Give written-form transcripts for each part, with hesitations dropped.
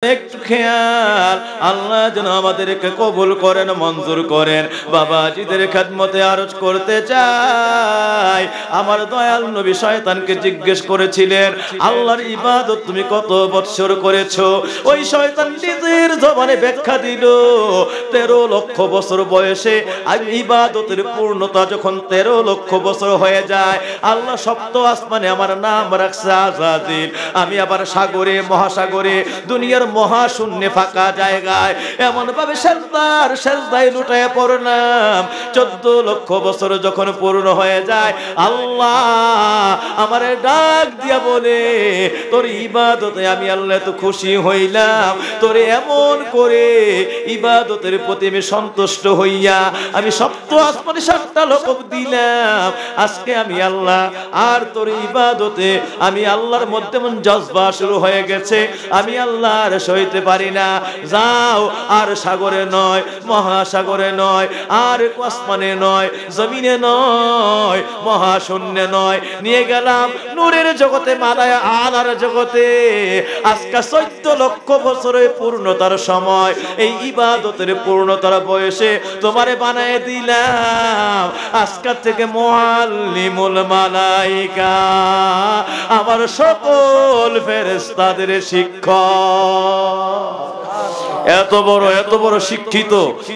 একটু খেয়াল, আল্লাহ যেন আমাদেরকে কবুল করেন, মঞ্জুর করেন। বাবাজিদের খেদমতে আরজ করতে চাই, আমার দয়াল নবী শয়তানকে জিজ্ঞেস করেছিলেন, আল্লাহর ইবাদত তুমি কত বৎসর করেছো? ওই শয়তান নিজের জবানে ব্যাখ্যা দিল, 13 লক্ষ বছর বয়সে আমি ইবাদতের পূর্ণতা যখন 13 লক্ষ বছর হয়ে যায়, আল্লাহ সপ্ত আসমানে আমার নাম রাখছে আযাজিল। আমি আবার সাগরে, মহাসাগরে, দুনিয়ার মহাশূন্যে ফাঁকা জায়গায় এমন ভাবে সেজদায় লুটায় পড়লাম। 14 লক্ষ বছর যখন পূর্ণ হয়ে যায়, আল্লাহ আমারে ডাক দিয়া বলে, তোর ইবাদতে আমি আল্লাহ তো খুশি হইলাম, তোরে এমন করে ইবাদতের প্রতি আমি সন্তুষ্ট হইয়া আমি সপ্ত আসমানে 7টা লকব দিলাম। আজকে আমি আল্লাহ আর তোর ইবাদতে আমি আল্লাহর মধ্যে মন জজবা শুরু হয়ে গেছে, আমি আল্লাহর সইতে পারি না। যাও, আর সাগরে নয়, মহাসাগরে নয়, আর আসমানে নয়, জমিনে নয়, মহাশূন্যে নয়, নিয়ে গেলাম নূরের জগতে, মালায় আলার জগতে। আজকে 14 লক্ষ বছরের পূর্ণতার সময়, এই ইবাদতের পূর্ণতার বয়সে তোমারে বানায় দিলাম। আজকে থেকে মুআল্লিমুল মালাইকা, আমার সকল ফেরেশতাদের শিক্ষক। এত বড় শিক্ষিত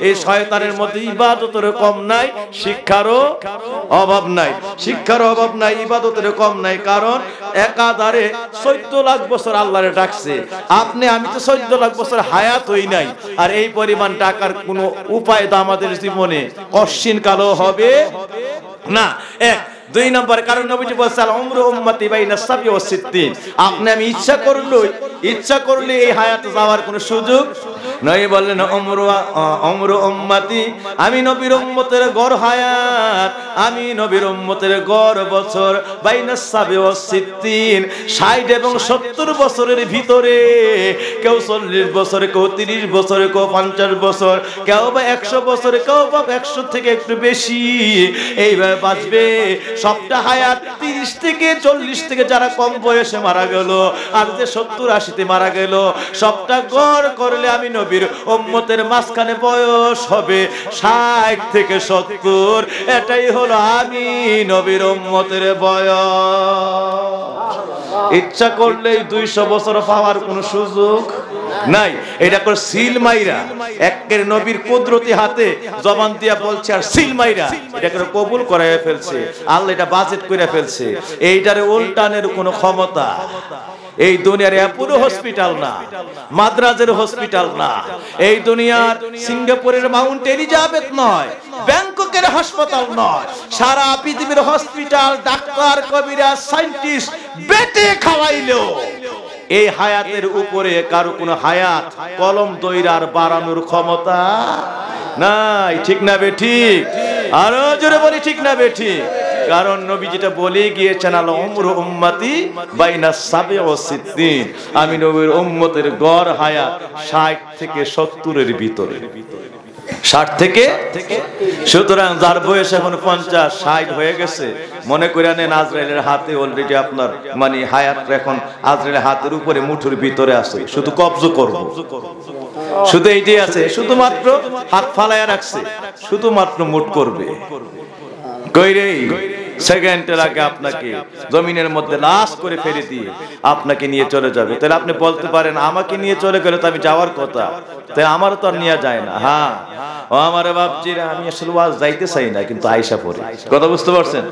এই শয়তানের মধ্যে ইবাদতের কম নাই, শিক্ষারও অভাব নাই, শিক্ষারও অভাব নাই, ইবাদতের কম নাই। কারণ একাধারে 14 লাখ বছর আল্লাহরে ডাকছে। আমি তো 14 লাখ বছর হায়াত হই নাই, আর এই পরিমাণ টাকার কোনো উপায় তো আমাদের জীবনে অশ্বিন কালো হবে না। 2 নম্বর কারণ নবীজি বলেছেন, আল উমরু উম্মতি বাইনা সাবি ওয়া সিত্তিন। আমি ইচ্ছা করলে এই হায়াতে যাওয়ার কোনো সুযোগ নয়। বললেন উমরু উম্মতি, আমি নবীর উম্মতের গড় হায়াত, আমি নবীর উম্মতের গড় বছর বাইনা সাবি ওয়া সিত্তিন, 60 এবং 70 বছরের ভিতরে। কেউ 40 বছর, কেউ 30 বছর, কেউ 50 বছর, কেউ বা 100 বছর, কেউ বা 100 থেকে একটু বেশি এইভাবে বাঁচবে। সবটা হায়াত 30 থেকে 40 থেকে যারা কম বয়সে মারা গেল, আর যে 70-80-তে মারা গেল, সবটা গড় করলে আমি নবীর উম্মতের মাঝখানে বয়স হবে 60 থেকে 70। এটাই হলো আমি নবীর উম্মতের বয়স। ইচ্ছা করলেই 200 বছর পাওয়ার কোনো সুযোগ নাই। এটা করে সিল মাইরা, একের নবীর কুদরতি হাতে জবান দিয়া বলছে, আর সিল মাইরা এটা করে কবুল করায় ফেলছে। আল্লাহ এটা বাজেট করে ফেলছে। এইটারে উল্টানের কোনো ক্ষমতা এই দুনিয়ার অ্যাপোলো হসপিটাল না, মাদ্রাজের হসপিটাল না, এই দুনিয়ার সিঙ্গাপুরের মাউন্ট এলিজাবেথ নয়, ব্যাংককের হাসপাতাল নয়, সারা পৃথিবীর হসপিটাল, ডাক্তার, কবিরাজ, সায়েন্টিস্ট বেটে খাওয়াইলেও এই হায়াতের উপরে কারো কোনো হায়াত কলম দইরার বাড়ানোর ক্ষমতা নাই। ঠিক না বেঠিক? আরো জোরে বলি, ঠিক না বেঠিক? কারণ নবী যেটা বলে গিয়েছেন, আল উমরু উম্মতি বাইনা সাবি ওয়া সিত্তিন, আমি নবীর উম্মতের গড় হায়াত 60 থেকে 70-এর ভিতরে। 60 থেকে, সুতরাং যার বয়স এখন 50-60 হয়ে গেছে, মনে করে নেন আজরাইলের হাতে অলরেডি আপনার মানে হায়াত এখন আজরাইলের হাতের উপরে, মুঠোর ভিতরে আছে, শুধু কবজ করব, শুধু এইটাই আছে, শুধুমাত্র হাত ফালায়া রাখছে, শুধুমাত্র মুঠ করবে। কইরে সেকেন্ডের আগে আপনাকে জমিনের মধ্যে লাশ করে ফেলে দিয়ে আপনাকে নিয়ে চলে যাবে। তাহলে আপনি বলতে পারেন, আমাকে নিয়ে চলে গেলে তো আমি যাওয়ার কথা, তাই আমারও তো আর নিয়ে যায় না। হ্যাঁ, ও আমার বাপজিরা, আমি আসলে ওয়াজ যাইতে চাই না, কিন্তু আয়সা পড়ে। কথা বুঝতে পারছেন?